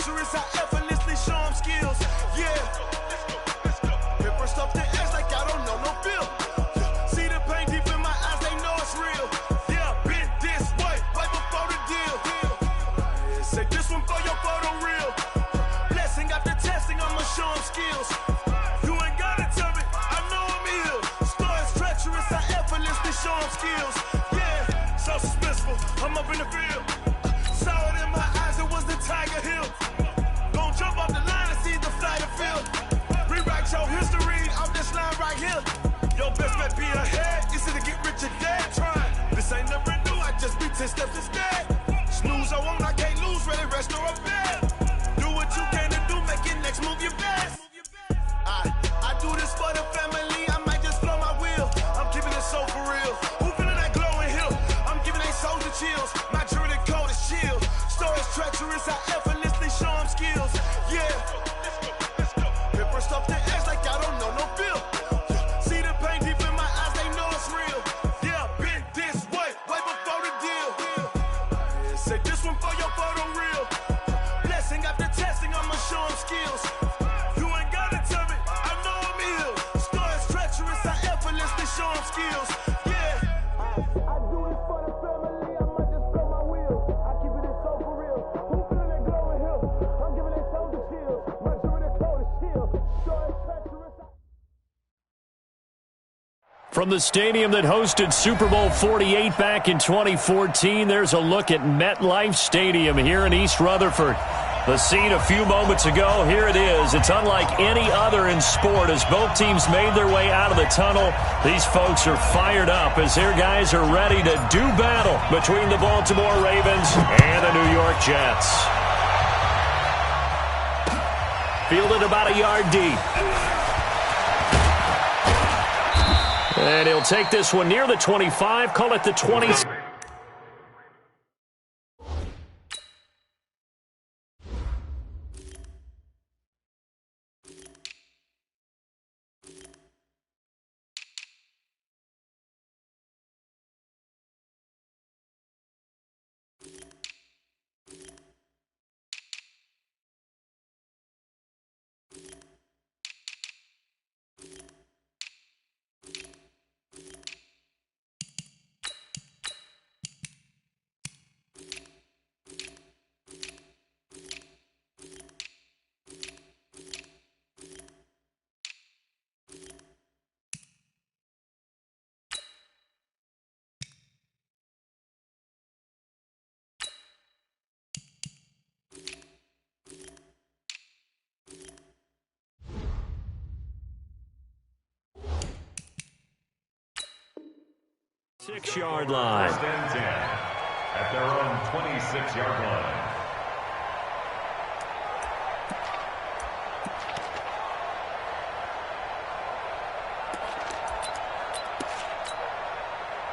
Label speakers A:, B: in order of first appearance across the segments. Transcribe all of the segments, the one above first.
A: treacherous, I effortlessly show them skills. Yeah. Pepper stuff the edge like I don't know no feel. See the pain deep in my eyes, they know it's real. Yeah, been this way, right before the deal. Say this one for your photo reel. Blessing after testing, I'ma show them skills. You ain't gotta tell me, I know I'm ill. Stories treacherous, I effortlessly show them skills. Yeah, so suspenseful, I'm up in the field. Saw it in my eyes, it was the Tiger Hill. Gon' jump off the line and see the flight of field. Rewrite your history off this line right here. Your best bet be ahead, easy to get rich or dead. Trying, this ain't never new, I just be 10 steps instead. Snooze I won't, I can't lose, ready, rest or a bed. Do what you can to do, make your next move your best. I do this for the family, I might just blow my wheel. I'm keeping it so for real. Who feeling that glowing hill? I'm giving they soldier chills. My jewelry coat is chill. Stories treacherous, I effortlessly show them skills. Yeah. Pepper stuff the edge like I don't know no feel. See the pain deep in my eyes, they know it's real. Yeah, been this way, way before the deal. Say this one for your photo reel. Blessing after testing, I'ma show them skills. You ain't gotta tell me, I know I'm ill. Stories treacherous, I effortlessly show them skills. Yeah. I do this for the family, I might just blow my wheel. I keep it so for real. Who feeling that glowing hill? I'm giving they soldier chills. My jewelry coat is chill. Stories treacherous.
B: From the stadium that hosted Super Bowl 48 back in 2014, there's a look at MetLife Stadium here in East Rutherford. The scene a few moments ago, here it is. It's unlike any other in sport as both teams made their way out of the tunnel. These folks are fired up as their guys are ready to do battle between the Baltimore Ravens and the New York Jets. Fielded about a yard deep. And he'll take this one near the 25, call it the 20. Six-yard line.
C: First and 10 at their own 26-yard line.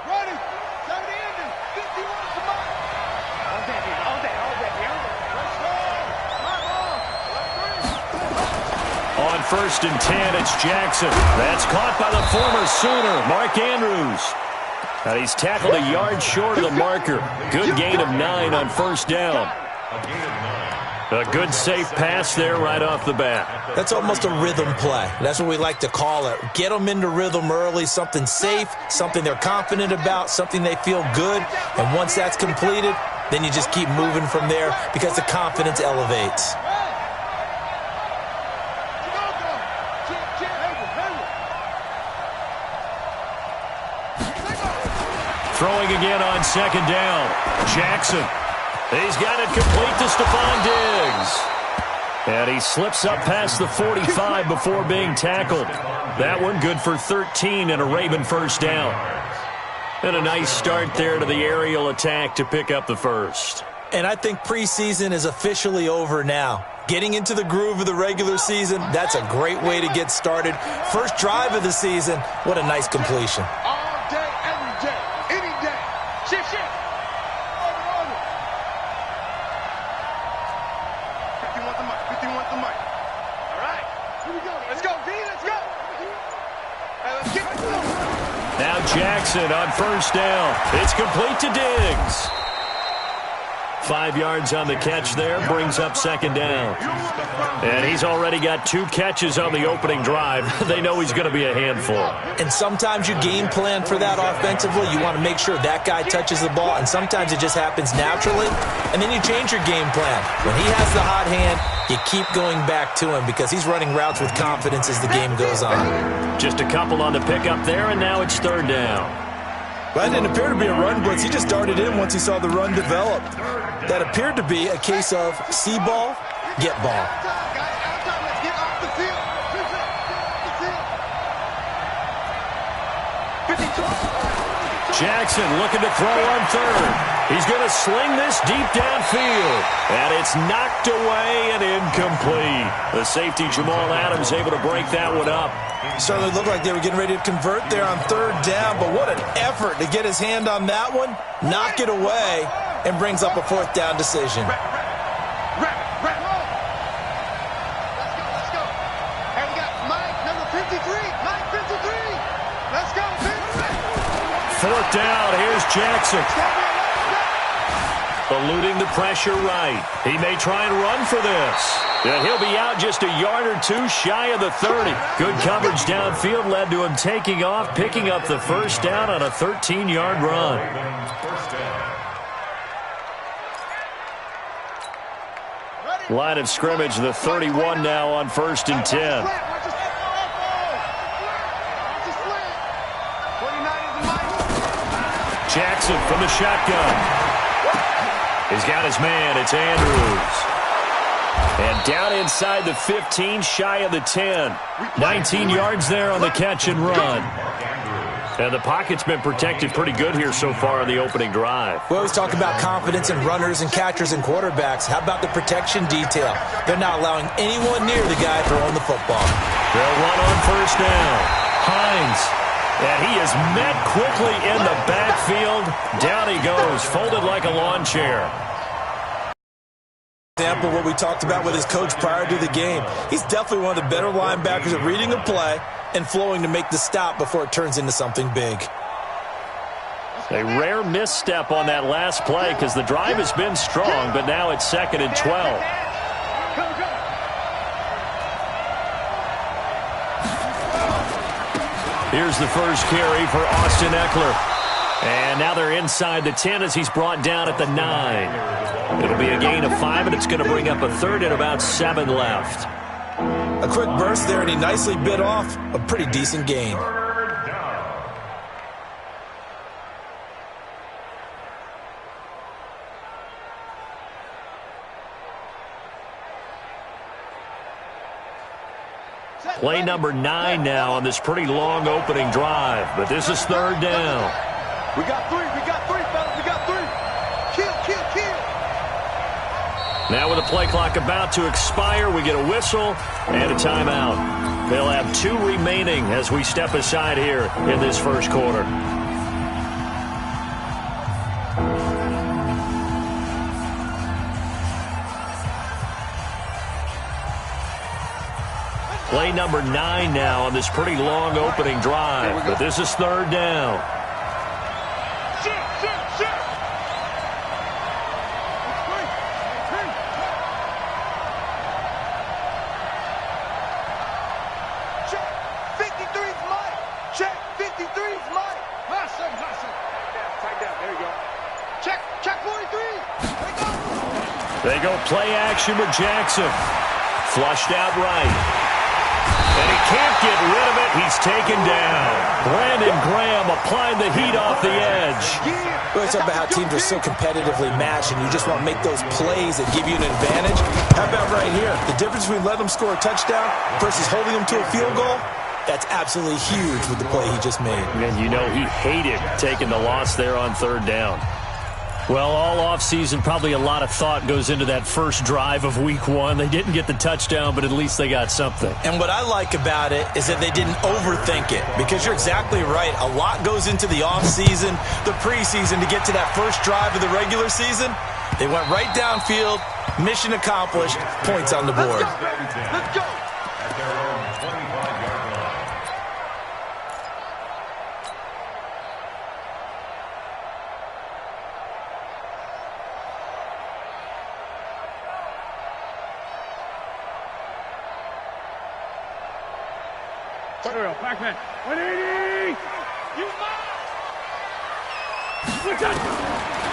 A: Ready, 70 ending, 51 come on. All day. Let's go.
B: On first and 10, it's Jackson. That's caught by the former Sooner, Mark Andrews. And he's tackled a yard short of the marker. Good gain of 9 on first down. A good safe pass there right off the bat.
D: That's almost a rhythm play. That's what we like to call it. Get them into rhythm early, something safe, something they're confident about, something they feel good. And once that's completed, then you just keep moving from there because the confidence elevates.
B: Throwing again on second down. Jackson. He's got it complete to Stephon Diggs. And he slips up past the 45 before being tackled. That one good for 13 and a Raven first down. And a nice start there to the aerial attack to pick up the first.
D: And I think preseason is officially over now. Getting into the groove of the regular season, that's a great way to get started. First drive of the season, what a nice completion.
A: All day, every day, any day. Shift. Order. 50 want the mic. All right, here we go. Let's go, V, let's go. Hey, let's get it.
B: Now Jackson on first down. It's complete to Diggs. 5 yards on the catch there, brings up second down. And he's already got 2 catches on the opening drive. They know he's going to be a handful.
D: And sometimes you game plan for that offensively. You want to make sure that guy touches the ball, and sometimes it just happens naturally. And then you change your game plan. When he has the hot hand, you keep going back to him because he's running routes with confidence as the game goes on.
B: Just a couple on the pickup there, and now it's third down.
E: Well, that didn't appear to be a run blitz. He just darted in once he saw the run develop. That appeared to be a case of see ball, get ball.
B: Jackson looking to throw on third. He's going to sling this deep downfield. And it's knocked away and incomplete. The safety, Jamal Adams, able to break that one up.
E: Certainly looked like they were getting ready to convert there on third down, but what an effort to get his hand on that one, knock it away, and brings up a fourth down decision.
F: Let's go. And we got Mike, number 53. Mike 53. Let's go.
B: Fourth down. Here's Jackson. Eluding the pressure right. He may try and run for this. Yeah, he'll be out just a yard or two shy of the 30. Good coverage downfield led to him taking off, picking up the first down on a 13-yard run. Line of scrimmage, the 31 now on 1st and 10. Jackson from the shotgun. He's got his man. It's Andrews. And down inside the 15, shy of the 10. 19 yards there on the catch and run. And the pocket's been protected pretty good here so far on the opening drive.
D: We always talk about confidence in runners and catchers and quarterbacks. How about the protection detail? They're not allowing anyone near the guy throwing the football.
B: They'll run on first down. Hines. And he is met quickly in the backfield. Down he goes, folded like a lawn chair.
E: Example what we talked about with his coach prior to the game. He's definitely one of the better linebackers at reading a play and flowing to make the stop before it turns into something big.
B: A rare misstep on that last play because the drive has been strong, but now it's 2nd and 12. Here's the first carry for Austin Eckler. And now they're inside the 10 as he's brought down at the 9. It'll be a gain of 5, and it's going to bring up a third and about 7 left.
E: A quick burst there, and he nicely bit off a pretty decent gain.
B: Play number 9 now on this pretty long opening drive, but this is third down.
F: We got 3, fellas, we got 3. Kill.
B: Now with the play clock about to expire, we get a whistle and a timeout. They'll have 2 remaining as we step aside here in this first quarter. Play number 9 now on this pretty long opening drive, but this is third down. They go play action with Jackson. Flushed out right. And he can't get rid of it. He's taken down. Brandon Graham applied the heat off the edge.
E: We always talk about how teams are so competitively matched, and you just want to make those plays that give you an advantage. How about right here? The difference between letting them score a touchdown versus holding them to a field goal, that's absolutely huge with the play he just made.
B: And you know he hated taking the loss there on third down. Well, all offseason, probably a lot of thought goes into that first drive of week 1. They didn't get the touchdown, but at least they got something.
D: And what I like about it is that they didn't overthink it, because you're exactly right. A lot goes into the offseason, the preseason, to get to that first drive of the regular season. They went right downfield, mission accomplished, points on the board.
F: Let's go. Backman. 180. You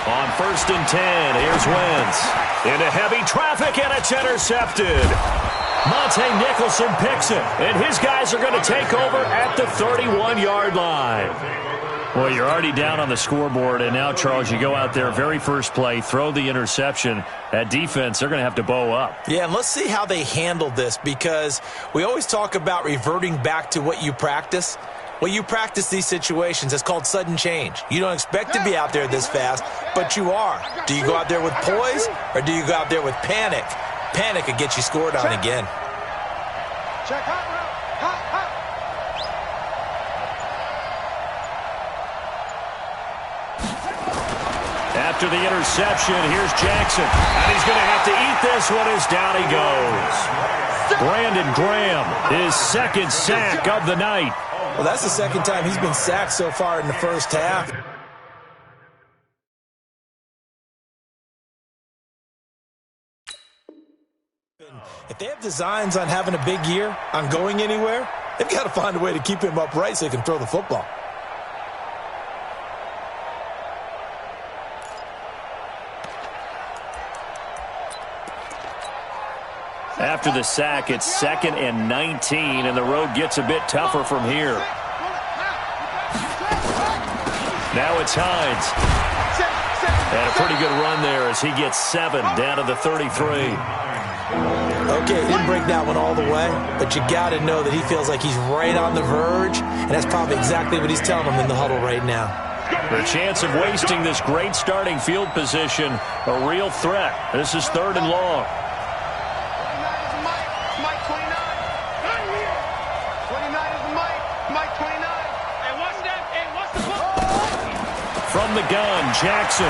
B: On 1st and 10, here's Wentz. Into heavy traffic, and it's intercepted. Monte Nicholson picks it, and his guys are going to take over at the 31-yard line. Well, you're already down on the scoreboard, and now, Charles, you go out there, very first play, throw the interception. That defense, they're going to have to bow up.
D: Yeah, and let's see how they handle this, because we always talk about reverting back to what you practice. Well, you practice these situations. It's called sudden change. You don't expect to be out there this fast, but you are. Do you go out there with poise, or do you go out there with panic? Panic could get you scored on again.
F: check. Hot route. Hot.
B: After the interception, here's Jackson. And he's going to have to eat this one as down he goes. Brandon Graham, his second sack of the night.
D: Well, that's the second time he's been sacked so far in the first half. If they have designs on having a big year, on going anywhere, they've got to find a way to keep him upright so he can throw the football.
B: After the sack, it's 2nd and 19, and the road gets a bit tougher from here. Now it's Hines. And a pretty good run there as he gets 7 down to the 33.
D: Okay, didn't break that one all the way, but you got to know that he feels like he's right on the verge, and that's probably exactly what he's telling them in the huddle right now.
B: The chance of wasting this great starting field position, a real threat. This is 3rd and long.
F: 29 is Mike 29. And what's that? And what's the ball?
B: From the gun, Jackson.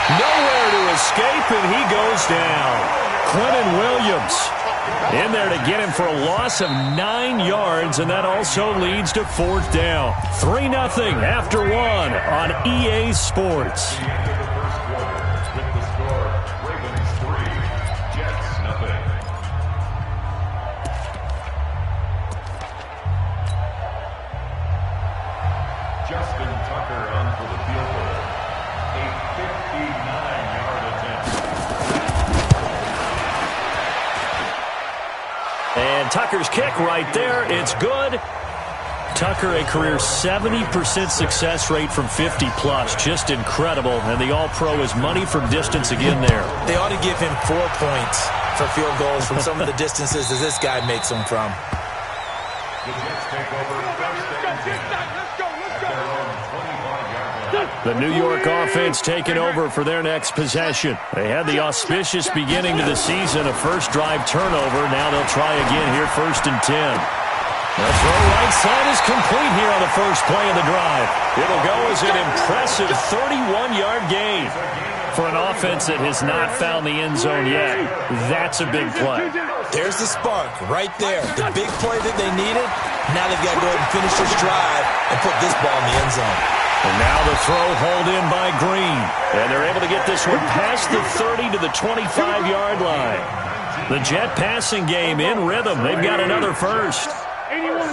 B: Nowhere to escape, and he goes down. Quentin Williams in there to get him for a loss of 9 yards, and that also leads to 4th down. 3-0 after 1 on EA Sports. Tucker's kick right there. It's good. Tucker, a career 70% success rate from 50-plus. Just incredible. And the All-Pro is money from distance again there.
D: They ought to give him 4 points for field goals from some of the distances that this guy makes them from.
C: The Jets take over
B: The New York offense taking over for their next possession. They had the auspicious beginning to the season, a first drive turnover. Now they'll try again here, 1st and 10. The throw right side is complete here on the first play of the drive. It'll go as an impressive 31-yard gain. For an offense that has not found the end zone yet, that's a big play.
D: There's the spark right there. The big play that they needed. Now they've got to go ahead and finish this drive and put this ball in the end zone.
B: And now the throw hauled in by Green. And they're able to get this one past the 30 to the 25-yard line. The Jet passing game in rhythm. They've got another first.
F: 81.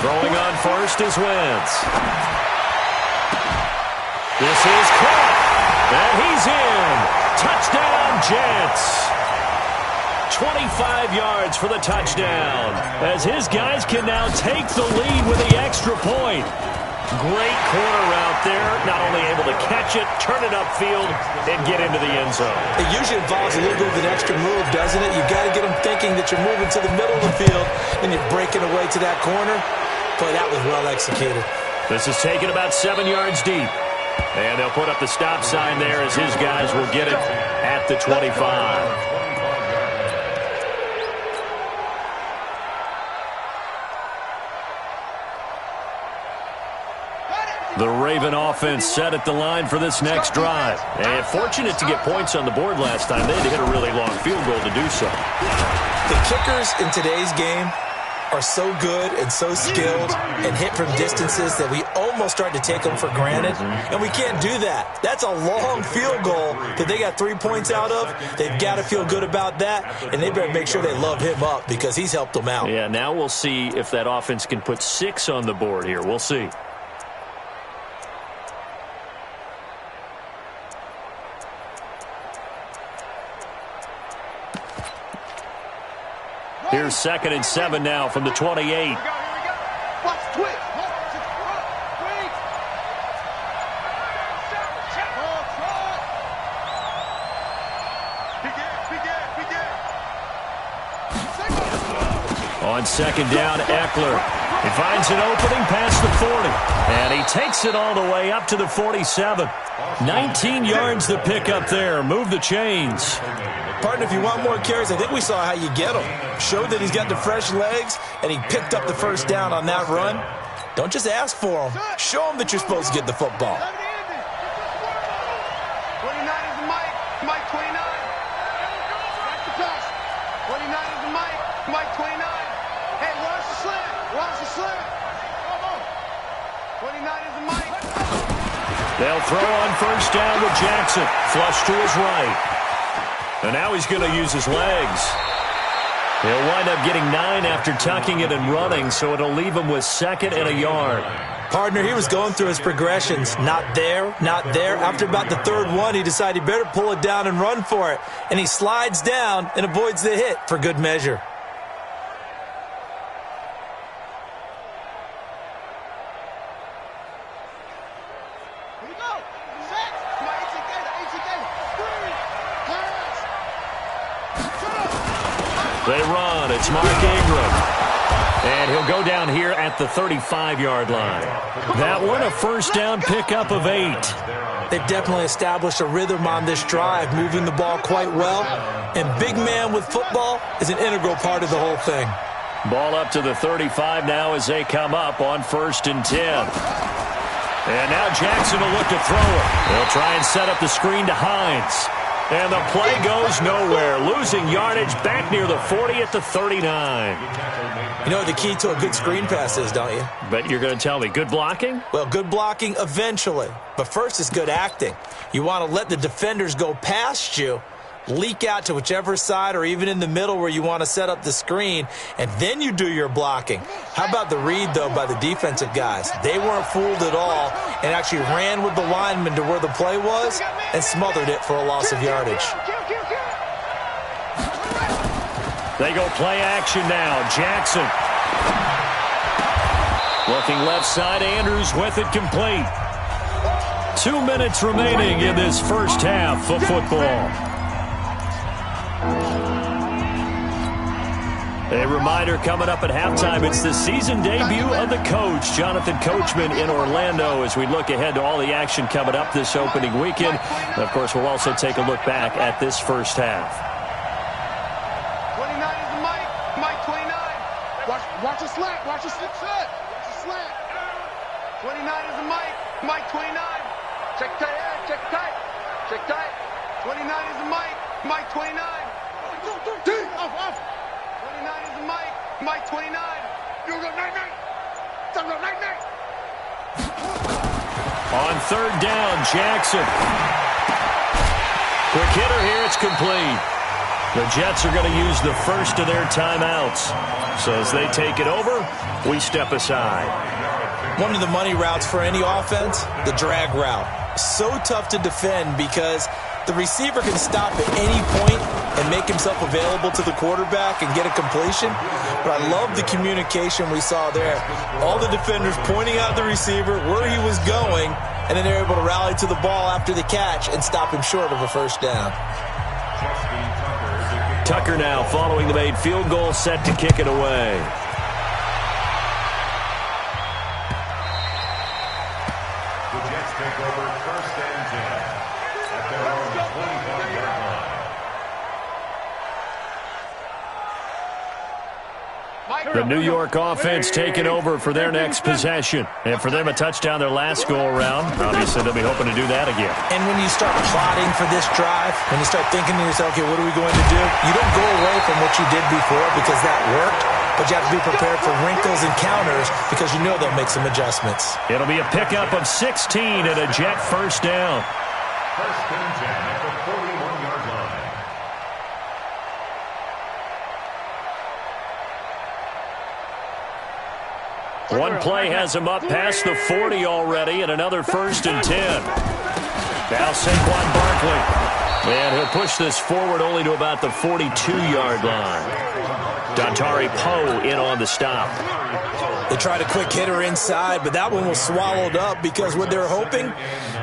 B: Throwing on first is Wentz. This is caught. And he's in. Touchdown, Jets. 25 yards for the touchdown, as his guys can now take the lead with the extra point. Great corner route there, not only able to catch it, turn it upfield, and get into the end zone.
D: It usually involves a little bit of an extra move, doesn't it? You've got to get them thinking that you're moving to the middle of the field, and you're breaking away to that corner. Boy, that was well executed.
B: This is taken about 7 yards deep. And they'll put up the stop sign there as his guys will get it at the 25. The Raven offense set at the line for this next drive. And fortunate to get points on the board last time. They had to hit a really long field goal to do so.
D: The kickers in today's game are so good and so skilled and hit from distances that we almost start to take them for granted, and we can't do that. That's a long field goal that they got 3 points out of. They've got to feel good about that, and they better make sure they love him up because he's helped them out.
B: Yeah, now we'll see if that offense can put 6 on the board here. We'll see. Here's 2nd and 7 now from the 28.
F: Here we go. Watch, twitch. Wait.
B: On 2nd down, Eckler. He finds an opening past the 40. And he takes it all the way up to the 47. 19 yards to pick up there. Move the chains.
D: Partner, if you want more carries, I think we saw how you get him. Showed that he's got the fresh legs, and he picked up the first down on that run. Don't just ask for him. Show him that you're supposed to get the football.
F: 29 is the Mike. Mike 29. Back to pass. 29 is the Mike. Mike 29. Hey, watch the slant. Watch the slant. 29 is the Mike.
B: They'll throw on first down with Jackson. Flush to his right. And now he's going to use his legs. He'll wind up getting 9 after tucking it and running, so it'll leave him with 2nd and a yard.
D: Partner, he was going through his progressions. Not there, not there. After about the 3rd one, he decided he better pull it down and run for it. And he slides down and avoids the hit for good measure.
F: Here we go. Set. Come on, 18 data.
B: They run. It's Mark Ingram. And he'll go down here at the 35-yard line. That one, a first down pickup of 8.
D: They've definitely established a rhythm on this drive, moving the ball quite well. And big man with football is an integral part of the whole thing.
B: Ball up to the 35 now as they come up on 1st and 10. And now Jackson will look to throw it. They'll try and set up the screen to Hines. And the play goes nowhere, losing yardage back near the 40 at the 39.
D: You know what the key to a good screen pass is, don't you?
B: But you're going to tell me, good blocking?
D: Well, good blocking eventually. But first is good acting. You want to let the defenders go past you, leak out to whichever side or even in the middle where you want to set up the screen, and then you do your blocking. How about the read, though, by the defensive guys? They weren't fooled at all and actually ran with the lineman to where the play was and smothered it for a loss of yardage.
B: They go play action now. Jackson. Looking left side, Andrews with it complete. 2 minutes remaining in this first half of football. A reminder coming up at halftime, it's the season debut of the coach, Jonathan Coachman in Orlando, as we look ahead to all the action coming up this opening weekend. And of course, we'll also take a look back at this first half.
F: 29 is the Mike. Mike 29. Watch the slant. Watch the slant. Watch the slant. 29 is the Mike. Mike 29. Check tight. Check tight. Check tight. 29 is the Mike. Mike 29. Off. 29 is the Mike. Mike 29. You go night.
B: On 3rd down, Jackson. Quick hitter here, it's complete. The Jets are going to use the first of their timeouts. So as they take it over, we step aside.
D: One of the money routes for any offense, the drag route. So tough to defend because the receiver can stop at any point and make himself available to the quarterback and get a completion. But I love the communication we saw there. All the defenders pointing out the receiver, where he was going, and then they're able to rally to the ball after the catch and stop him short of a first down.
B: Tucker now following the made field goal, set to kick it away.
C: The Jets take over 1st and 10 at their own 25-yard line.
B: The New York offense taking over for their next possession. And for them, a touchdown their last go-around. Obviously, they'll be hoping to do that again.
D: And when you start plotting for this drive, when you start thinking to yourself, okay, what are we going to do? You don't go away from what you did before because that worked.
E: but you have to be prepared for wrinkles and counters because you know they'll make some adjustments.
B: It'll be a pickup of 16 and a Jet first down.
C: First and 10 at the 41-yard line.
B: One play has him up past the 40 already, and another first and 10. Now Saquon Barkley. And he'll push this forward only to about the 42-yard line. Dontari Poe in on the stop.
E: They tried a quick hitter inside, but that one was swallowed up because what they're hoping,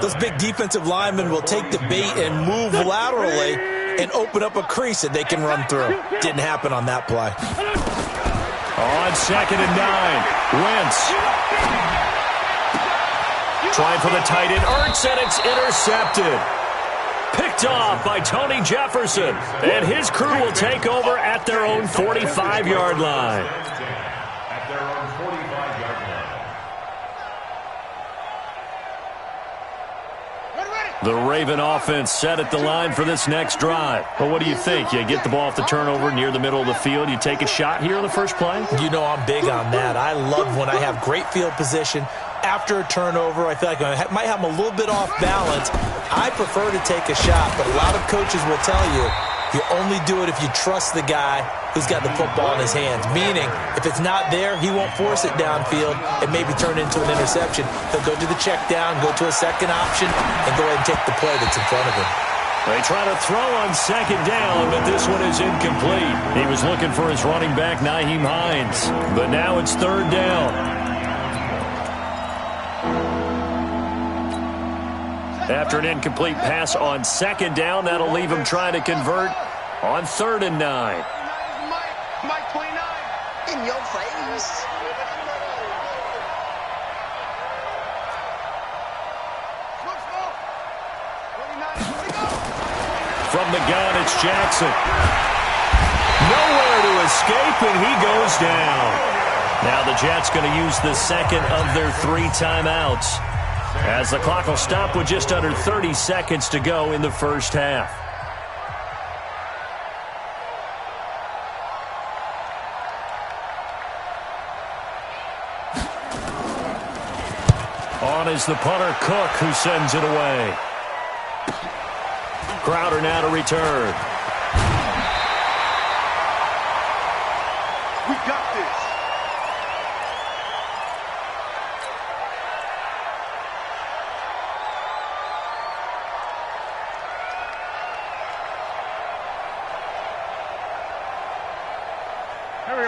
E: those big defensive linemen will take the bait and move laterally and open up a crease that they can run through. Didn't happen on that play.
B: On 2nd and 9, Wentz. Trying for the tight end, Ertz, and it's intercepted. Picked off by Tony Jefferson, and his crew will take over at their own 45-yard line.
C: At their own 45-yard line.
B: The Raven offense set at the line for this next drive. But what do you think? You get the ball off the turnover near the middle of the field. You take a shot here in the first play?
E: You know I'm big on that. I love when I have great field position. After a turnover, I feel like I might have them a little bit off balance. I prefer to take a shot, but a lot of coaches will tell you, you only do it if you trust the guy who's got the football in his hands. Meaning, if it's not there, he won't force it downfield and maybe turn it into an interception. He'll go to the check down, go to a second option, and go ahead and take the play that's in front of him.
B: They try to throw on 2nd down, but this one is incomplete. He was looking for his running back, Nyheim Hines. But now it's 3rd down. After an incomplete pass on 2nd down, that'll leave him trying to convert on 3rd and 9.
F: Mike 29.
G: In your face.
B: From the gun, it's Jackson. Nowhere to escape, and he goes down. Now the Jets going to use the second of their 3 timeouts, as the clock will stop with just under 30 seconds to go in the first half. On is the punter, Cook, who sends it away. Crowder now to return.
F: We got this.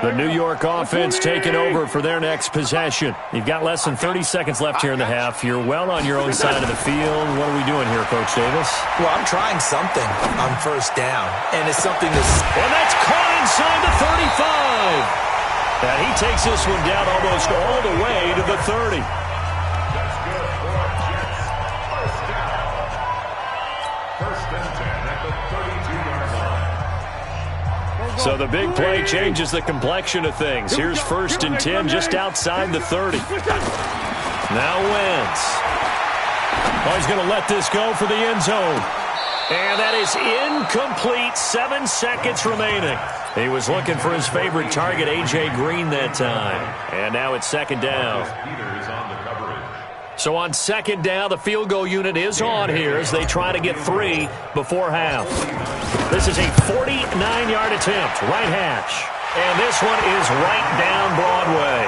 B: The New York offense taking over for their next possession. You've got less than 30 seconds left here in the half. You're well on your own side of the field. What are we doing here, Coach Davis?
E: Well, I'm trying something on 1st down, and it's something that's...
B: And that's caught inside the 35. And he takes this one down almost all the way to the 30.
C: That's good for Jets. First down. 1st and 10 at the 32-yard line.
B: So the big play changes the complexion of things. Here's 1st and 10 just outside the 30. Now Wentz. Oh, he's going to let this go for the end zone. And that is incomplete. 7 seconds remaining. He was looking for his favorite target, A.J. Green, that time. And now it's 2nd down.
C: Peters on the coverage.
B: So on 2nd down, the field goal unit is on here as they try to get 3 before half. This is a 49-yard attempt, right hash. And this one is right down Broadway.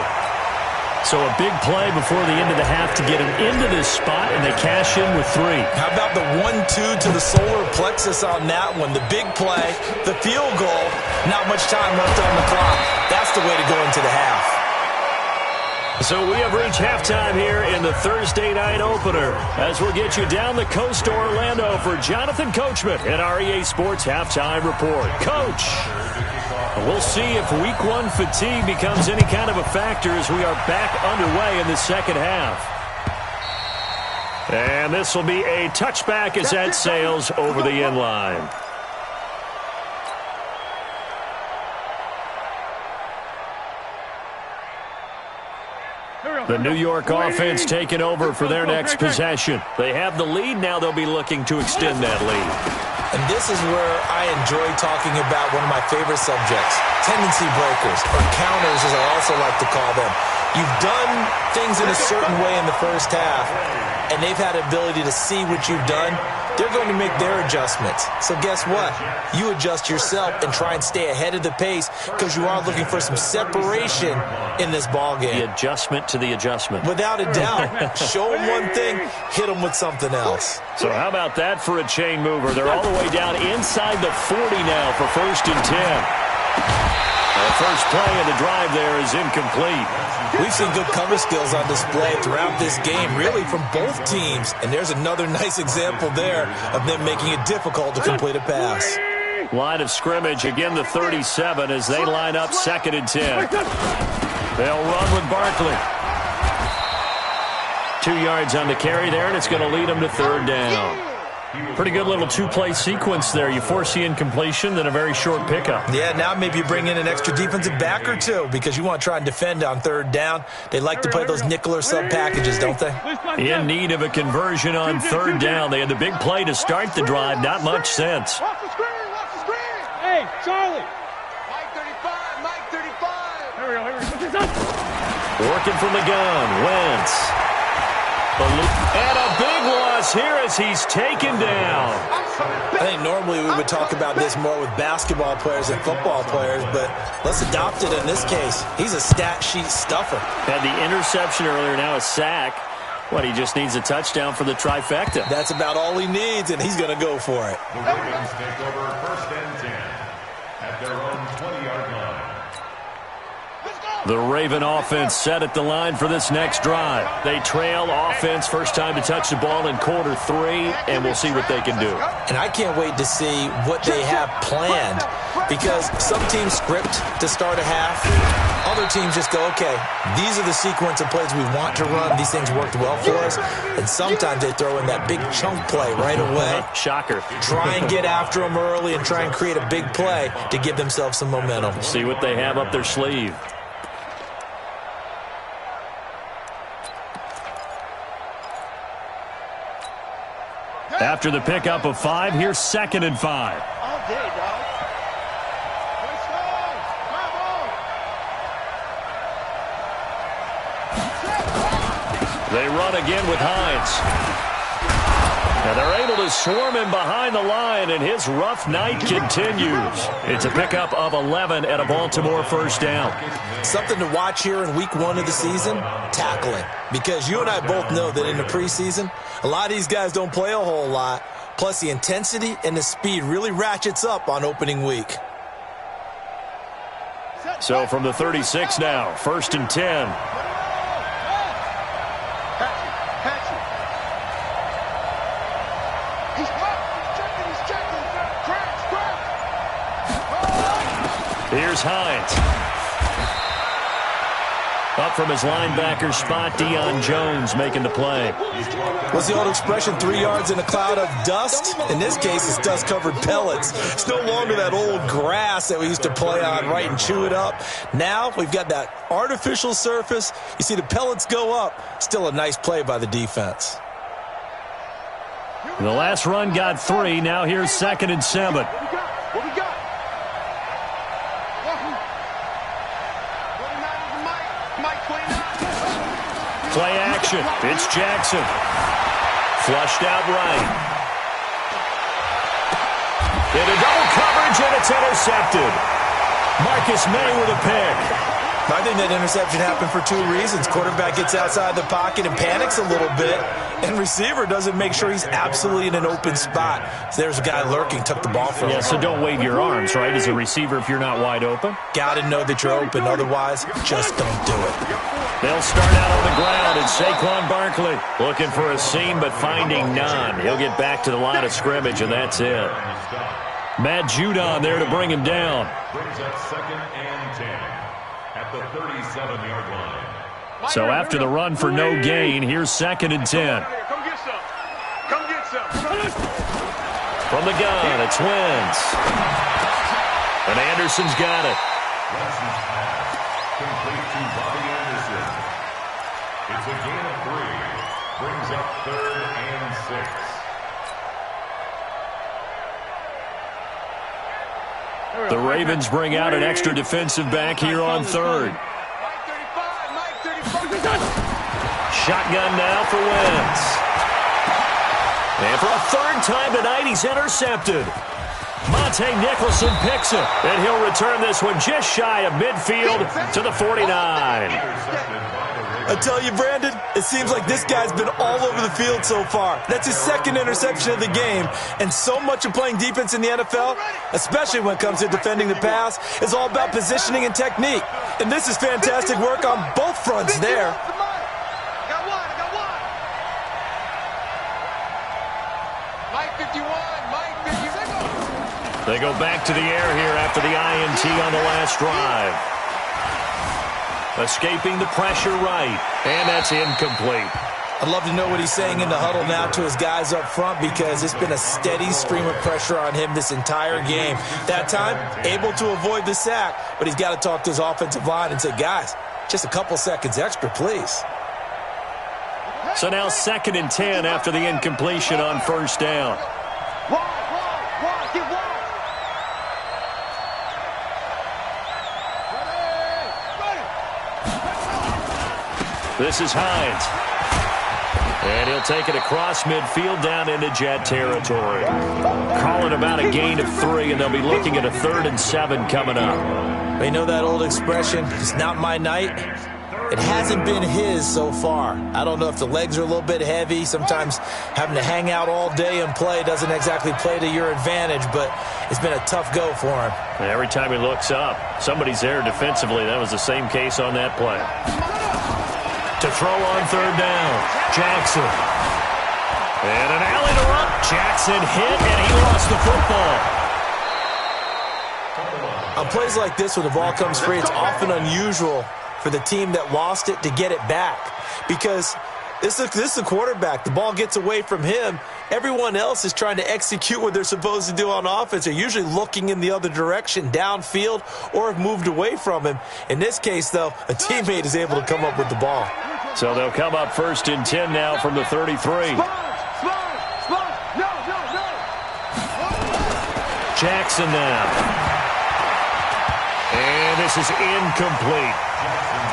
B: So a big play before the end of the half to get him into this spot, and they cash in with 3.
E: How about the 1-2 to the solar plexus on that one? The big play, the field goal, not much time left on the clock. That's the way to go into the half.
B: So we have reached halftime here in the Thursday night opener, as we'll get you down the coast to Orlando for Jonathan Coachman in our EA Sports Halftime Report. Coach, we'll see if Week 1 fatigue becomes any kind of a factor as we are back underway in the second half. And this will be a touchback as that sails over the end line. The New York offense taking over for their next possession. They have the lead. Now they'll be looking to extend that lead.
D: And this is where I enjoy talking about one of my favorite subjects, tendency breakers, or counters as I also like to call them. You've done things in a certain way in the first half, and they've had the ability to see what you've done. They're going to make their adjustments. So guess what? You adjust yourself and try and stay ahead of the pace because you are looking for some separation in this ballgame.
B: The adjustment to the adjustment.
D: Without a doubt. Show them one thing, hit them with something else.
B: So how about that for a chain mover? They're all the way down inside the 40 now for 1st and 10. The first play of the drive there is incomplete.
D: We've seen good cover skills on display throughout this game, really from both teams. And there's another nice example there of them making it difficult to complete a pass.
B: Line of scrimmage, again the 37 as they line up 2nd and 10. They'll run with Barkley. 2 yards on the carry there, and it's going to lead them to 3rd down. Pretty good little two-play sequence there. You force the incompletion, then a very short pickup.
D: Yeah, now maybe you bring in an extra defensive back or two because you want to try and defend on 3rd down. They like to play those nickel or sub packages, don't they?
B: In need of a conversion on 3rd down. They had the big play to start the drive. Not much sense.
F: Watch the screen, watch the screen. Hey, Charlie. Mike 35, Mike 35. Here we go.
B: Working from the gun, Wentz. And a big loss here as he's taken down.
D: I think normally we would talk about this more with basketball players and football players, but let's adopt it in this case. He's a stat sheet stuffer.
B: Had the interception earlier, now a sack. What, he just needs a touchdown for the trifecta.
D: That's about all he needs, and he's going to go for it.
C: The Ravens take over 1st and 10 at their own 20-yard line.
B: The Raven offense set at the line for this next drive. They trail offense, first time to touch the ball in quarter 3, and we'll see what they can do.
D: And I can't wait to see what they have planned because some teams script to start a half. Other teams just go, okay, these are the sequence of plays we want to run. These things worked well for us. And sometimes they throw in that big chunk play right away.
B: Shocker.
D: Try and get after them early and try and create a big play to give themselves some momentum.
B: See what they have up their sleeve. After the pickup of 5, here's 2nd and 5.
F: All day, dog. Let's go.
B: They run again with Hines. Now they're able to swarm him behind the line, and his rough night continues. It's a pickup of 11 at a Baltimore 1st down.
D: Something to watch here in week 1 of the season, tackling. Because you and I both know that in the preseason, a lot of these guys don't play a whole lot. Plus the intensity and the speed really ratchets up on opening week.
B: So from the 36 now, 1st and 10. Here's Hines. Up from his linebacker spot, Deion Jones making the play.
D: What's the old expression, 3 yards in a cloud of dust? In this case, it's dust-covered pellets. It's no longer that old grass that we used to play on, right, and chew it up. Now we've got that artificial surface. You see the pellets go up. Still a nice play by the defense.
B: The last run got 3. Now here's 2nd and 7.
F: What we got?
B: Play action. It's Jackson. Flushed out right. Into double coverage, and it's intercepted. Marcus May with a pick.
D: I think that interception happened for 2 reasons. Quarterback gets outside the pocket and panics a little bit, and receiver doesn't make sure he's absolutely in an open spot. So there's a guy lurking, took the ball from him.
B: Yeah, so don't wave your arms, right, as a receiver if you're not wide open.
D: Got to know that you're open. Otherwise, just don't do it.
B: They'll start out on the ground. It's Saquon Barkley looking for a seam, but finding none. He'll get back to the line of scrimmage, and that's it. Matt Judon there to bring him down.
C: Brings up 2nd and 10 at the 37-yard line.
B: So after the run for no gain, here's 2nd and 10.
F: Come get some. Come get some.
B: From the gun, it's Wentz. And Anderson's got it.
C: Complete to Bobby Anderson. It's a gain of 3. Brings up 3rd and 6.
B: The Ravens bring out an extra defensive back here on 3rd. Shotgun now for Wentz. And for a 3rd time tonight, he's intercepted. Monte Nicholson picks it, and he'll return this one just shy of midfield to the 49.
E: I tell you, Brandon, it seems like this guy's been all over the field so far. That's his 2nd interception of the game, and so much of playing defense in the NFL, especially when it comes to defending the pass, is all about positioning and technique. And this is fantastic work on both fronts there.
B: They go back to the air here after the INT on the last drive. Escaping the pressure right, and that's incomplete.
E: I'd love to know what he's saying in the huddle now to his guys up front, because it's been a steady stream of pressure on him this entire game. That time, able to avoid the sack, but he's got to talk to his offensive line and say, guys, just a couple seconds extra, please.
B: So now 2nd and 10 after the incompletion on 1st down. This is Hines. And he'll take it across midfield down into Jet territory. Call it about a gain of 3, and they'll be looking at a 3rd and 7 coming up.
E: They know that old expression, it's not my night. It hasn't been his so far. I don't know if the legs are a little bit heavy. Sometimes having to hang out all day and play doesn't exactly play to your advantage, but it's been a tough go for him.
B: And every time he looks up, somebody's there defensively. That was the same case on that play. To throw on 3rd down, Jackson. And an alley to run. Jackson hit, and he lost the football.
E: On plays like this, when the ball comes free, it's often unusual for the team that lost it to get it back, because this is the quarterback. The ball gets away from him. Everyone else is trying to execute what they're supposed to do on offense. They're usually looking in the other direction, downfield, or have moved away from him. In this case, though, a teammate is able to come up with the ball.
B: So they'll come up 1st and 10 now from the 33. Jackson now. And this is incomplete.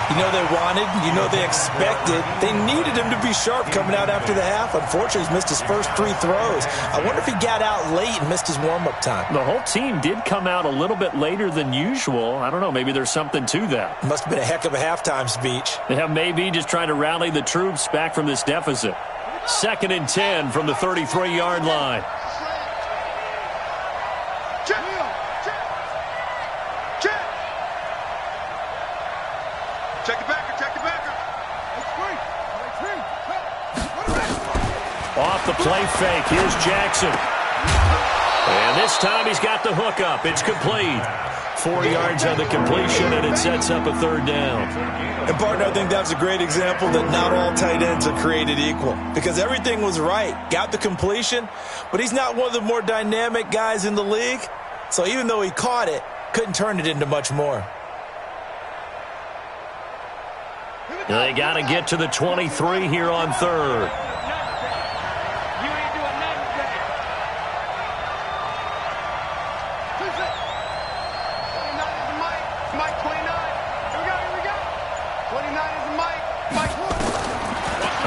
E: You know they wanted, you know they expected. They needed him to be sharp coming out after the half. Unfortunately, he's missed his first 3 throws. I wonder if he got out late and missed his warm-up time.
B: The whole team did come out a little bit later than usual. I don't know, maybe there's something to that.
E: Must have been a heck of a halftime speech.
B: Yeah, maybe just trying to rally the troops back from this deficit. 2nd and 10 from the 33-yard line. Off the play fake, here's Jackson. And this time he's got the hook up. It's complete. 4 yards on the completion, and it sets up a 3rd down.
E: And, partner, I think that's a great example that not all tight ends are created equal, because everything was right. Got the completion, but he's not one of the more dynamic guys in the league. So even though he caught it, couldn't turn it into much more.
B: They got to get to the 23 here on 3rd.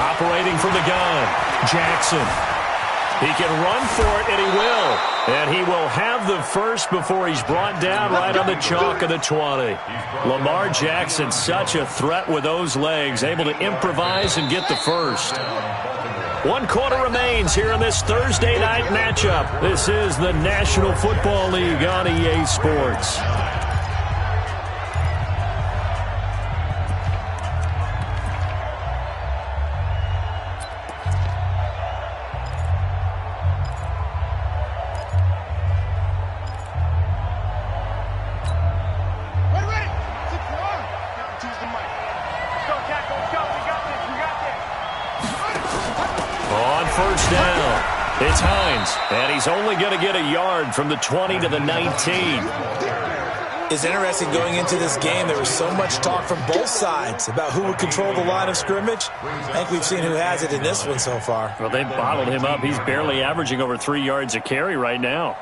B: Operating from the gun, Jackson. He can run for it, and he will. And he will have the first before he's brought down right on the chalk of the 20. Lamar Jackson, such a threat with those legs, able to improvise and get the first. 1 quarter remains here in this Thursday night matchup. This is the National Football League on EA Sports. It's Hines, and he's only going to get a yard from the 20 to the 19.
E: is interesting going into this game. There was so much talk from both sides about who would control the line of scrimmage. I think we've seen who has it in this one so far.
B: Well, they've bottled him up. He's barely averaging over 3 yards a carry right now.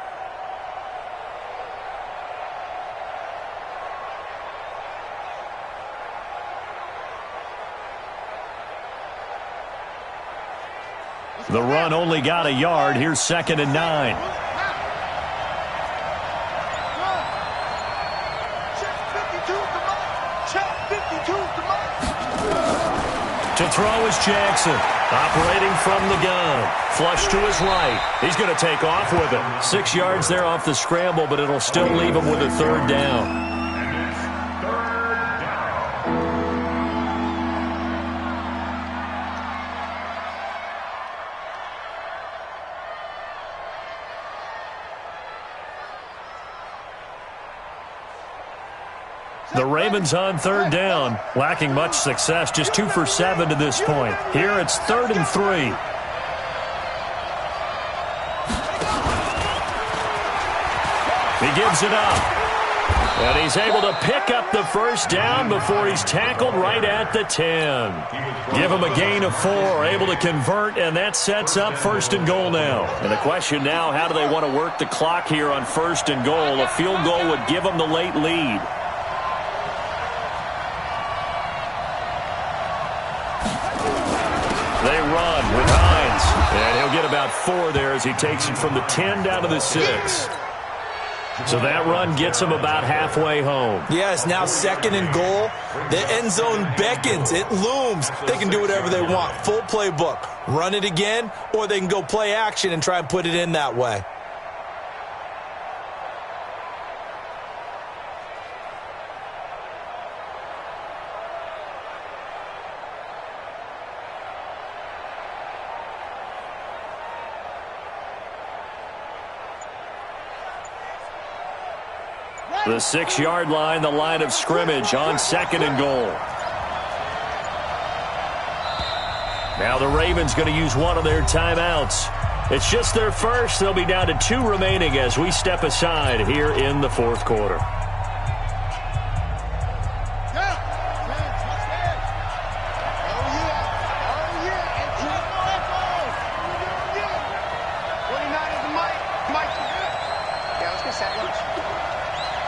B: The run only got a yard. Here's 2nd and 9. To throw is Jackson. Operating from the gun. Flush to his right. He's going to take off with it. 6 yards there off the scramble, but it'll still leave him with a 3rd down. The Ravens on 3rd down, lacking much success, just 2 for 7 to this point. Here it's 3rd and 3. He gives it up. And he's able to pick up the 1st down before he's tackled right at the 10. Give him a gain of 4, able to convert, and that sets up 1st and goal now. And the question now, how do they want to work the clock here on 1st and goal? A field goal would give them the late lead. They run with Hines, and he'll get about 4 there as he takes it from the 10 down to the 6. So that run gets him about halfway home.
E: Yes, now 2nd and goal. The end zone beckons. It looms. They can do whatever they want. Full playbook. Run it again, or they can go play action and try and put it in that way.
B: The 6-yard line, the line of scrimmage on 2nd and goal. Now the Ravens going to use one of their timeouts. It's just their first. They'll be down to 2 remaining as we step aside here in the 4th quarter.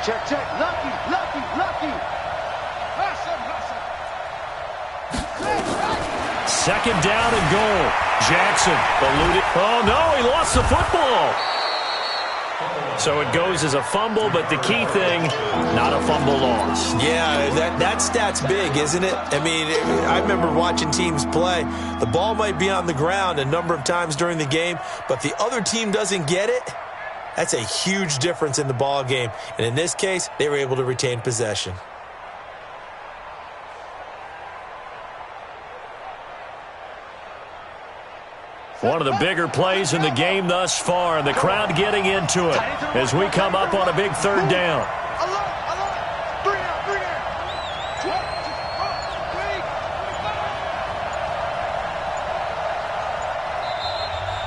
F: Check, check. Lucky, lucky, lucky.
B: 2nd down and goal. Jackson eluded. Oh, no, he lost the football. So it goes as a fumble, but the key thing, not a fumble loss.
E: Yeah, that stat's big, isn't it? I mean, I remember watching teams play. The ball might be on the ground a number of times during the game, but the other team doesn't get it. That's a huge difference in the ball game. And in this case, they were able to retain possession.
B: One of the bigger plays in the game thus far, and the crowd getting into it as we come up on a big 3rd down.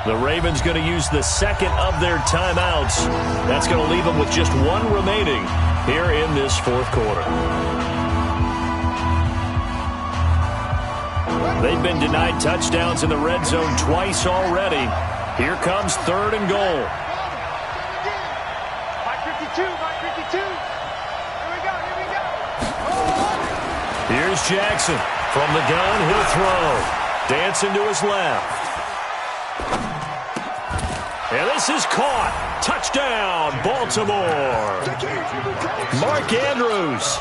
B: The Ravens going to use the 2nd of their timeouts. That's going to leave them with just 1 remaining here in this 4th quarter. They've been denied touchdowns in the red zone twice already. Here comes 3rd and goal.
F: 552, 552. Here we go.
B: Here's Jackson. From the gun, he'll throw. Dancing to his left. And this is caught. Touchdown, Baltimore. Mark Andrews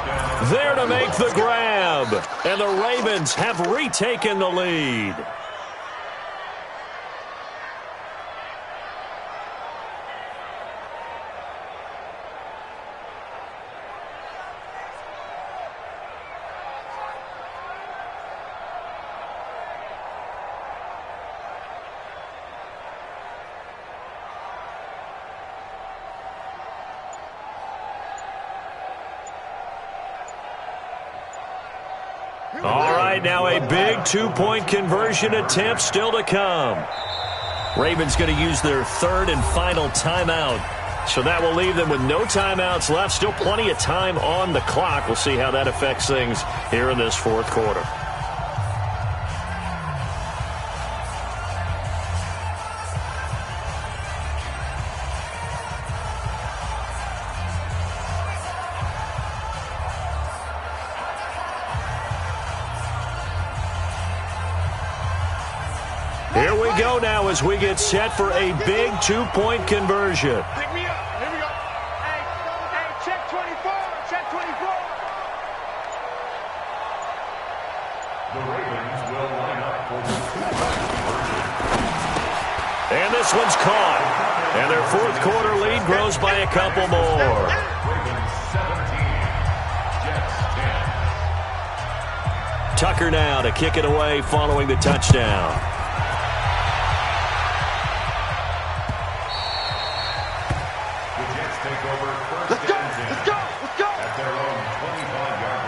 B: there to make the grab. And the Ravens have retaken the lead. All right, now a big 2-point conversion attempt still to come. Ravens going to use their 3rd and final timeout So that will leave them with no timeouts left. Still plenty of time on the clock. We'll see how that affects things here in this fourth quarter. Here we go now as we get set for a big two-point conversion.
F: Pick me up. Here we go. Hey, check 24. Check 24.
C: The Ravens will line up for the two-point conversion.
B: And this one's caught. And their fourth quarter lead grows by a couple more.
C: Ravens 17, Jets 10.
B: Tucker now to kick it away following the touchdown.
F: Let's go. Let's go. Let's go.
C: At their own 25-yard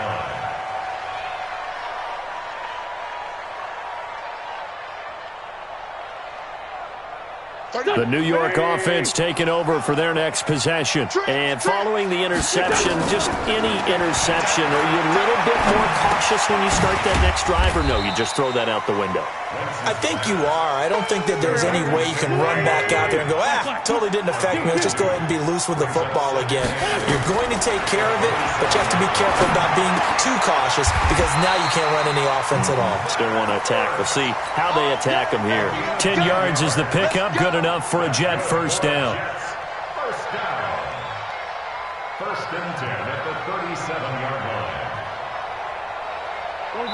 C: line.
B: The New York offense taking over for their next possession. And following the interception, just any interception, are you a little bit more cautious when you start that next drive, or no, you just throw that out the window?
E: I think you are. I don't think that there's any way you can run back out there and go, totally didn't affect me. Let's just go ahead and be loose with the football again. You're going to take care of it, but you have to be careful about being too cautious because now you can't run any offense at all.
B: Still want to attack. We'll see how they attack them here. 10 yards is the pickup. Good enough for a Jet first down.
C: First down. First and 10 at the 37-yard line.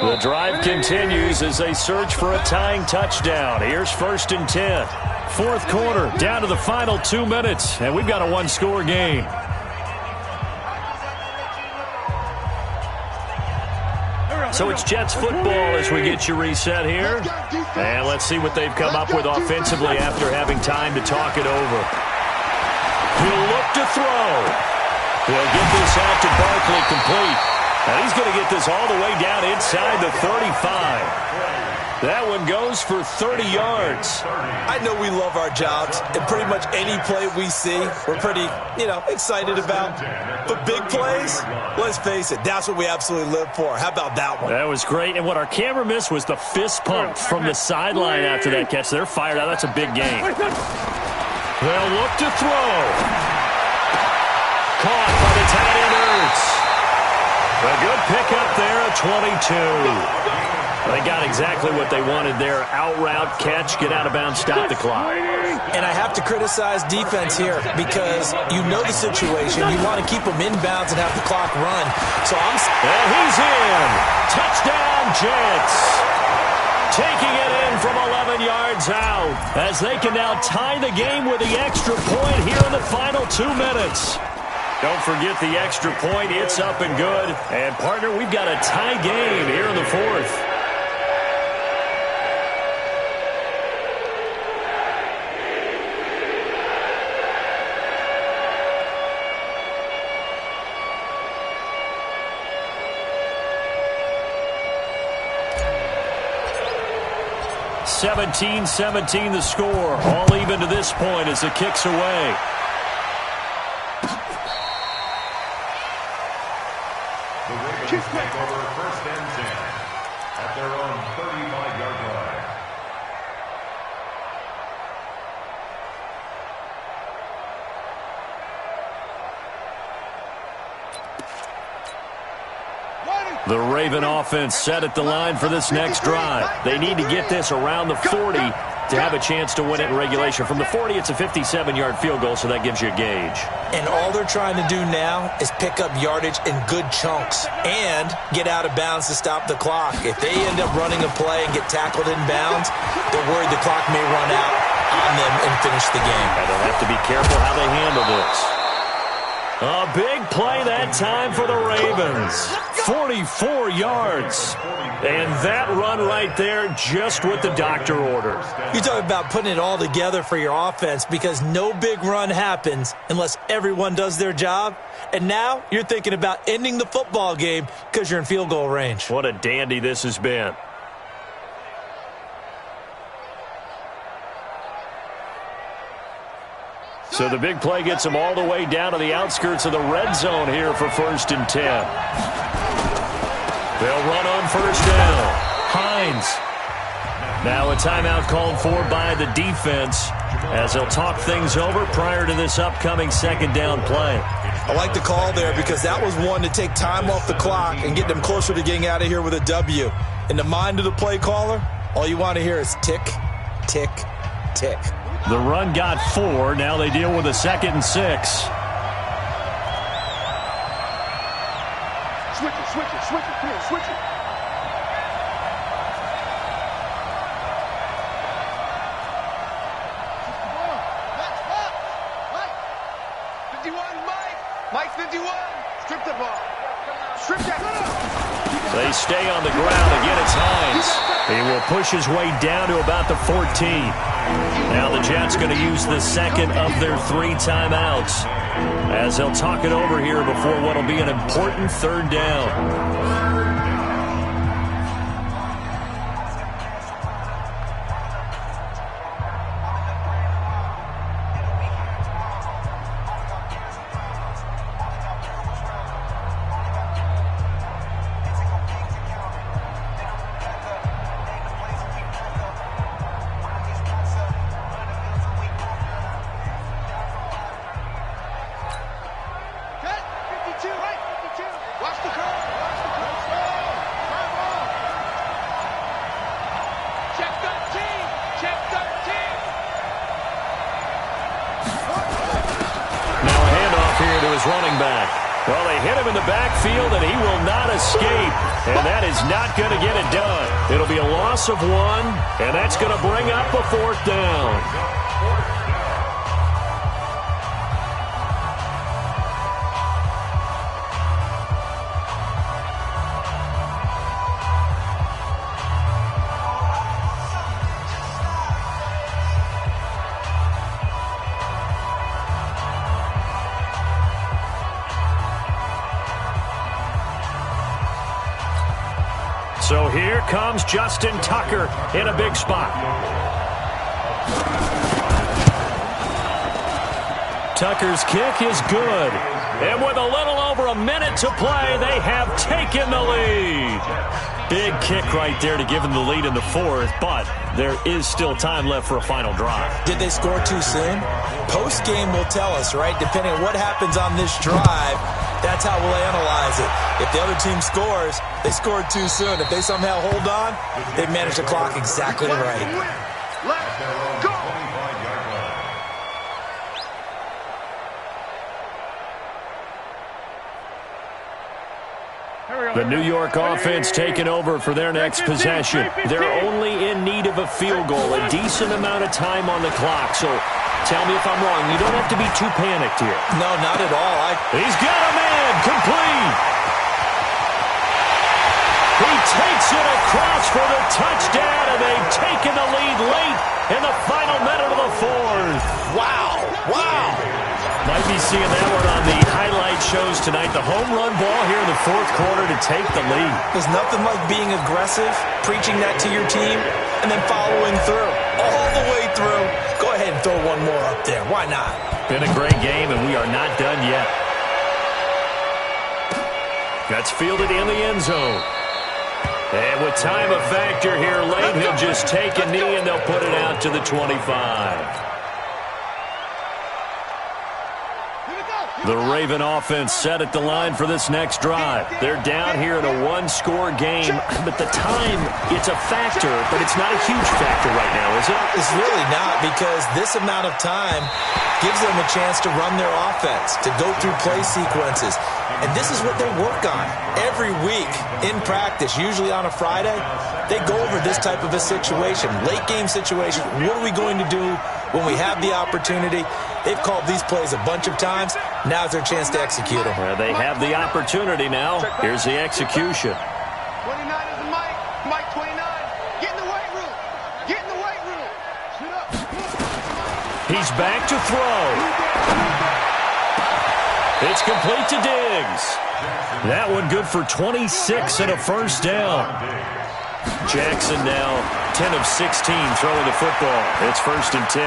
B: The drive continues as they search for a tying touchdown. Here's first and 10. Fourth quarter, down to the final 2 minutes, and we've got a one-score game. So it's Jets football as we get you reset here. And let's see what they've come up with offensively after having time to talk it over. He'll look to throw. He'll get this out to Barkley complete. And he's going to get this all the way down inside the 35. That one goes for 30 yards.
E: I know we love our jobs, and pretty much any play we see, we're pretty, excited about. But big plays, let's face it, that's what we absolutely live for. How about that one?
B: That was great. And what our camera missed was the fist pump from the sideline after that catch. They're fired out. That's a big game. They'll look to throw. Caught by the tight end Ertz. A good pickup there at 22. They got exactly what they wanted there. Out route, catch, get out of bounds, stop the clock.
E: And I have to criticize defense here because you know the situation. You want to keep them inbounds and have the clock run.
B: And he's in. Touchdown, Jets. Taking it in from 11 yards out as they can now tie the game with the extra point here in the final 2 minutes. Don't forget the extra point. It's up and good. And, partner, we've got a tie game here in the fourth. (17-17) the score. All even to this point as it kicks away.
C: The Ravens take over first and 10 at their own 35-yard line.
B: The Raven offense set at the line for this next drive. They need to get this around the 40 to have a chance to win it in regulation. From the 40, it's a 57-yard field goal, so that gives you a gauge.
E: And all they're trying to do now is pick up yardage in good chunks and get out of bounds to stop the clock. If they end up running a play and get tackled in bounds, they're worried the clock may run out on them and finish the game.
B: And they'll have to be careful how they handle this. A big play that time for the Ravens. 44 yards. And that run right there, just what the doctor ordered.
E: You talk about putting it all together for your offense because no big run happens unless everyone does their job. And now you're thinking about ending the football game because you're in field goal range.
B: What a dandy this has been. So the big play gets them all the way down to the outskirts of the red zone here for 1st and 10. They'll run on 1st down. Hines. Now a timeout called for by the defense as they'll talk things over prior to this upcoming 2nd down play.
E: I like the call there because that was one to take time off the clock and get them closer to getting out of here with a W. In the mind of the play caller, all you want to hear is tick, tick, tick.
B: The run got 4. Now they deal with a 2nd and 6.
F: Switch it, switch it, switch it, come here, switch it. Mike 51, strip the ball. Strip that.
B: They stay on the ground. Again, it's Hines. He will push his way down to about the 14. Now the Jets going to use the 2nd of their 3 timeouts as they'll talk it over here before what will be an important 3rd down. Running back. Well, they hit him in the backfield, and he will not escape. And that is not going to get it done. It'll be a loss of 1, and that's going to bring up a 4th down. So here comes Justin Tucker in a big spot. Tucker's kick is good. And with a little over a minute to play, they have taken the lead. Big kick right there to give them the lead in the 4th, but there is still time left for a final drive.
E: Did they score too soon? Post-game will tell us, right? Depending on what happens on this drive, that's how we'll analyze it. If the other team scores, they scored too soon. If they somehow hold on, they've managed the clock exactly right.
F: Let's go!
B: The New York offense taking over for their next possession. They're only in need of a field goal, a decent amount of time on the clock. So tell me if I'm wrong. You don't have to be too panicked here.
E: No, not at all.
B: He's got a man complete. He takes it across for the touchdown, and they've taken the lead late in the final minute of the 4th.
E: Wow. Wow.
B: Might be seeing that one on the highlight shows tonight. The home run ball here in the 4th quarter to take the lead.
E: There's nothing like being aggressive, preaching that to your team, and then following through. All the way through. Go ahead and throw one more up there. Why not?
B: Been a great game, and we are not done yet. That's fielded in the end zone. And with time a factor here late, he'll just take a knee, and they'll put it out to the 25. The Raven offense set at the line for this next drive. They're down here in a 1-score game, but the time, it's a factor, but it's not a huge factor right now, is it?
E: It's really not, because this amount of time gives them a chance to run their offense, to go through play sequences. And this is what they work on every week in practice, usually on a Friday. They go over this type of a situation, late game situation. What are we going to do when we have the opportunity? They've called these plays a bunch of times. Now's their chance to execute them.
B: Well, they have the opportunity now. Here's the execution.
F: 29 is the Mike. Mike 29. Get in the weight room. Get in the weight room. Sit up.
B: He's back to throw. It's complete to Diggs. That one good for 26 and a 1st down. Jackson now 10 of 16 throwing the football. It's 1st and 10.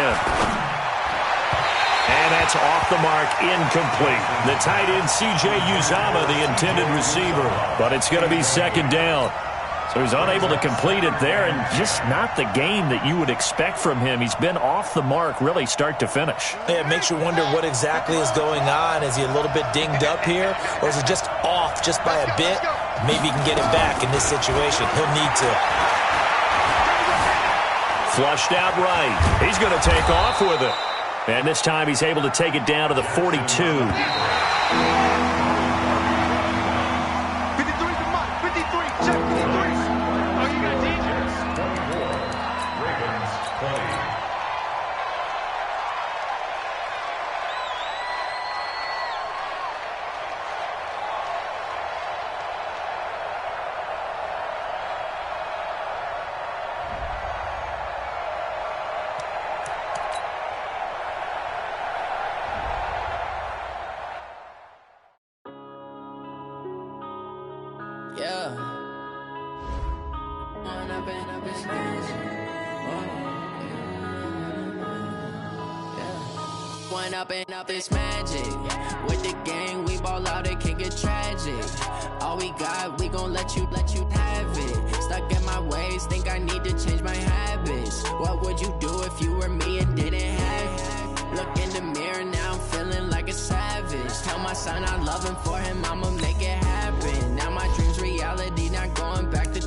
B: And that's off the mark, incomplete. The tight end, C.J. Uzomah, the intended receiver. But it's going to be second down. So he's unable to complete it there, and just not the game that you would expect from him. He's been off the mark really start to finish.
D: Yeah, it makes you wonder what exactly is going on. Is he a little bit dinged up here, or is it just off just by a bit? Maybe he can get it back in this situation. He'll need to.
B: Flushed out right. He's going to take off with it. And this time he's able to take it down to the 42.
F: 53 to Mike. 53. Check 53. Oh, you got DJs.
C: 24. Ravens 20.
H: Up this magic with the gang, we ball out, it can get tragic. All we got, we gon' let you have it. Stuck in my ways, think I need to change my habits. What would you do if you were me and didn't have it? Look in the mirror, now I'm feeling like a savage. Tell my son I love him, for him I'ma make it happen. Now my dreams reality, not going back to.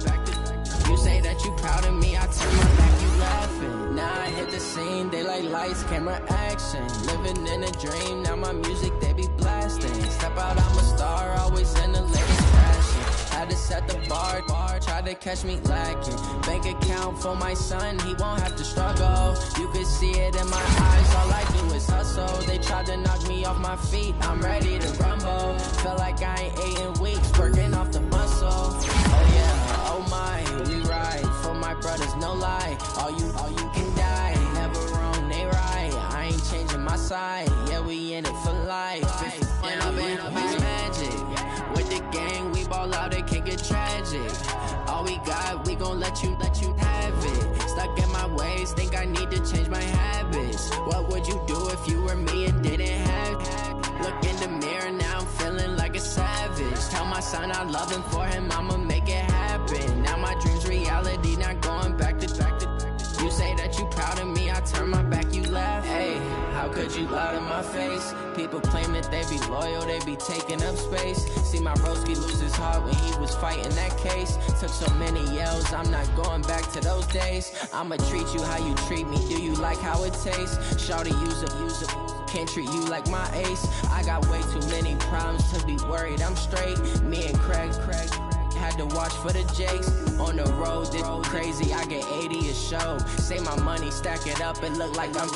H: You say that you proud of me, I turn my back, you laughing. Now I hit the scene, they like lights, camera, action. Living in a dream, now my music, they be blasting. Step out, I'm a star, always in the latest fashion. Had to set the bar, try to catch me lacking. Bank account for my son, he won't have to struggle. You could see it in my eyes, all I do is hustle. They tried to knock me off my feet, I'm ready to rumble. Feel like I ain't ate in weeks, working off the muscle. Oh yeah, oh my, we ride for my brothers, no lie. All you can die, never wrong, they right. I ain't changing my side, yeah, we in it for life. When up in it's magic, with the gang, we ball out, it can get tragic. All we got, we gon' let you have it. Stuck in my ways, think I need to change my habits. What would you do if you were me and didn't have it? Look in the mirror, now I'm feeling like a savage. Tell my son I love him, for him I'ma make it happen. Now my dreams reality, not going back to. You say that you proud of me, I turn my back, you laugh. Hey, how could you lie to my face? People claim that they be loyal, they be taking up space. See my broski lose his heart when he was fighting that case. Took so many yells, I'm not going back to those days. I'ma treat you how you treat me, do you like how it tastes? Shawty, use a can't treat you like my ace. I got way too many problems to be worried, I'm straight. Me and Craig had to watch for the Jakes. On the road, this crazy, I get 80 a show. Say my money, stack it up, and look like I'm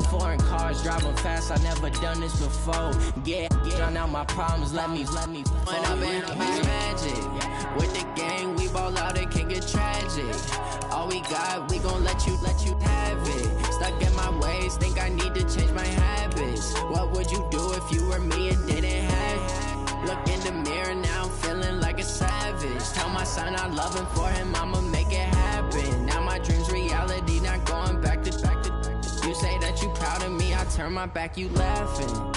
H: foreign cars, driving fast, I never done this before. Get on out my problems, let me When up in it's magic, with the gang, we ball out, it can get tragic. All we got, we gon' let you have it. Stuck in my ways, think I need to change my habits. What would you do if you were me and didn't have it? Look in the mirror, now I'm feeling like a savage. Tell my son I love him, for him I'ma make it happen. Now my dreams reality, not going back to. You say that you proud of me, I turn my back, you laughing.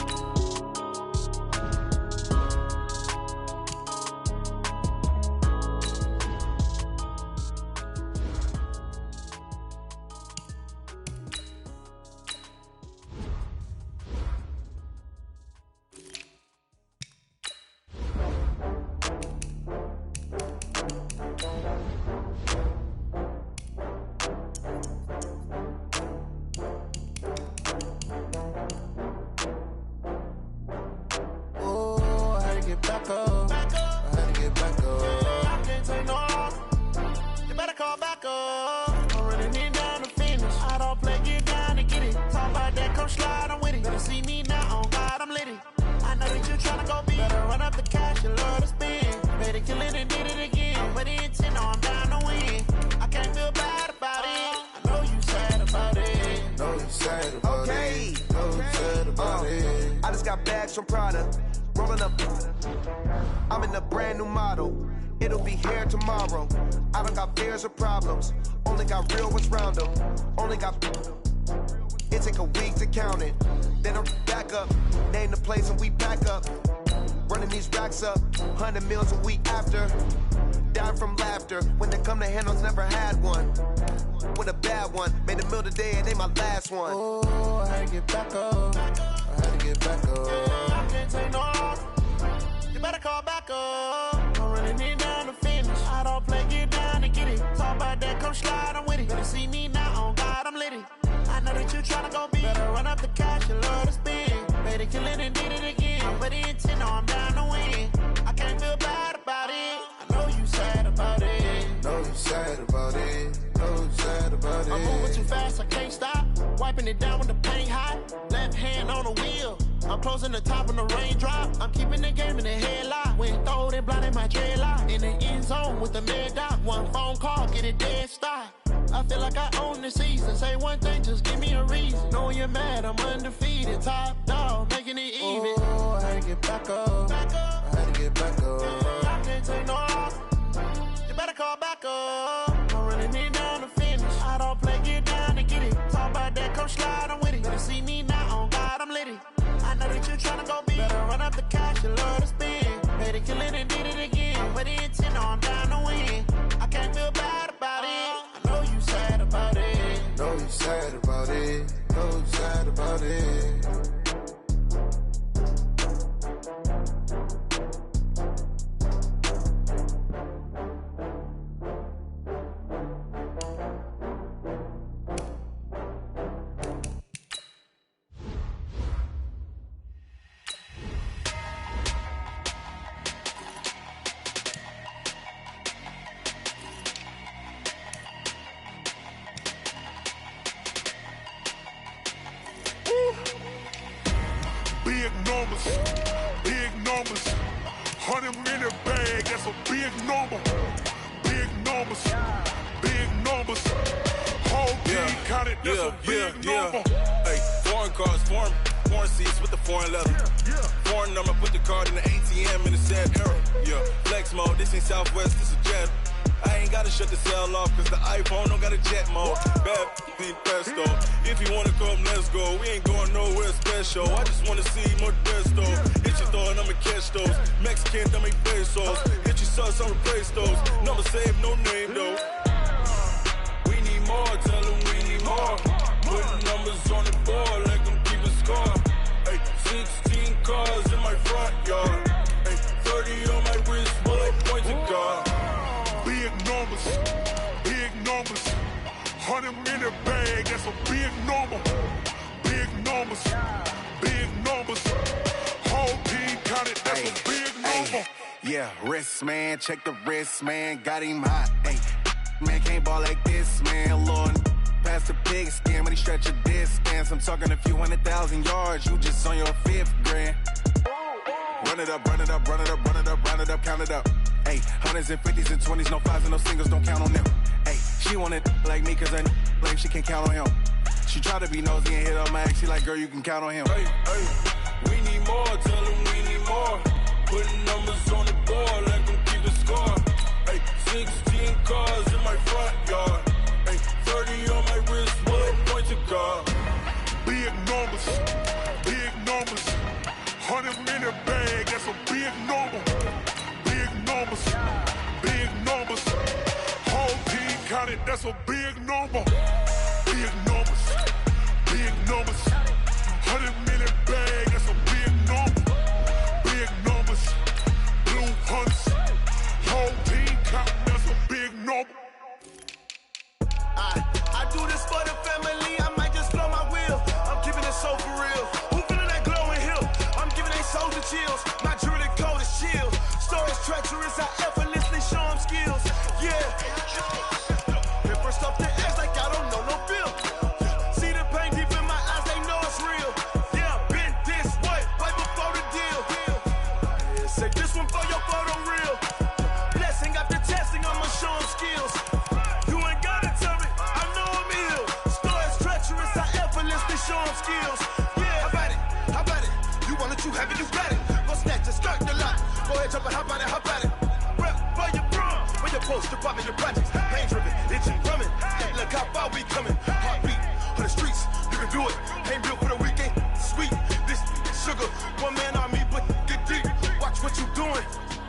I: From Prada, rolling up. I'm in a brand new model. It'll be here tomorrow. I don't got fears or problems. Only got real ones round them. Only got. It take a week to count it. Then I'm back up, name the place and we back up. Running these racks up, 100 meals a week after. Dying from laughter, when they come to handles, never had one. With a bad one, made a meal today and they my last one.
A: Oh, I had to get back up. I had to get back up. I can't take no off. You better call back up. I'm running it down to finish. I don't play, get down and get it. Talk about that, come slide, I'm with it. Better see me now, on God, I'm litty. I know that you tryna go big. Better run up the cash, you love to spend. Made it, kill it and did it again. But the intent, no, I'm down to win. I can't feel bad about it. I know you sad about it.
J: Know you sad about it. Know you sad about it.
A: I'm moving too fast, I can't stop. Wiping it down with the paint hot. Left hand on the wheel. I'm closing the top on the raindrop. I'm keeping the game in the headlock. When throwed and blinded my dreadlock. In the end zone with the mad dot. One phone call, get it dead stop. I feel like I own the season. Say one thing, just give me a reason. Knowing you're mad, I'm undefeated. Top dog, making it even.
J: Oh, I had to get back up.
A: Back up.
J: I had to get back up.
A: I can't take no off. You better call back up. I'm running it down to finish. I don't play, get down and get it. Talk about that, come slide, I'm with it. Better see me now, on God, I'm litty. I know that you tryna go big. Better run up the cash, you love to spend. Made it, kill it and did it again. But the intent, no, I'm down to win. I can't feel bad about it. I know you sad about it.
J: Know you sad about it. Know you sad about it.
C: Big numbers, big numbers. 100 in the bag, that's a big number. Big numbers, big numbers. Whole team counted, that's a big number.
K: Hey, foreign cars, foreign seats with the foreign leather. Foreign number, put the card in the ATM in the sad era. Yeah, flex mode, this ain't Southwest, this is Jet. I ain't gotta shut the cell off, cause the iPhone don't got a jet mode. Bad need pesto. If you wanna come, let's go. We ain't going nowhere special. I just wanna see more Modesto. Hit your thought, I'ma catch those. Mexican, don't make pesos. Hit your sauce, I'll replace those. Number save, no name though. We need more, tell them we need more. Putting numbers on the board, like them keep a score. Hey, 16 cars in my front yard. Hey, 30 on my wrist, while I point to God.
C: Big numbers, big numbers. 100 in the bag, that's a big number. Big numbers, big numbers. Whole team counted, that's a big number.
L: Yeah, wrist man, check the wrist man, got him hot. Ay, man can't ball like this, man. Lord, past the pig skin, but he stretch a distance. I'm talking a few 100,000 yards, you just on your 5th grand. Run it up, run it up, run it up, run it up, round it up, count it up. Ay, 100s and 50s and 20s, no 5s and no singles, don't count on them. Ay, she want it like me, cause I like she can't count on him. She try to be nosy and hit on my ex, she like, girl, you can count on him.
K: Hey, hey, we need more, tell them we need more. Putting numbers on the board, like them keep the score. Hey, 16 cars in my front yard. Hey, 30 on my wrist, while I point to God.
C: Big numbers, big numbers. 100 in the bag, that's a big number. Big numbers, big numbers. Whole team counted, that's a big number. Big numbers, big numbers. 100 in the bag, that's a big number. Big numbers, blue hunts. Whole team counting, that's a big number.
I: I do this for the family, I might just blow my wheel. I'm keeping it so for real. Who feeling that glowing hill? I'm giving they soldier chills. My jewelry code is chill. Stories treacherous, I effortlessly show them skills. Yeah. Hit first off the edge like I don't know no feel. See the pain deep in my eyes, they know it's real. Yeah, been this way, way before the deal. Yeah, say this one for your photo reel. Blessing after testing, I'ma show them skills. You ain't gotta tell me, I know I'm ill. Stories treacherous, I effortlessly show them skills. Yeah, how about it? How about it? You want it, you have it, you got it. Go snatch it, skirt the lot. Go ahead, jump it, how about it, how about it? Rep for your prom, when your poster popping your projects. Pain driven, itching, drumming. Hey, look how far we coming. Heartbeat,
A: for the streets. You can do it. Ain't built for the weekend. Sweet. This sugar. One man army, but get deep. Watch what you doing.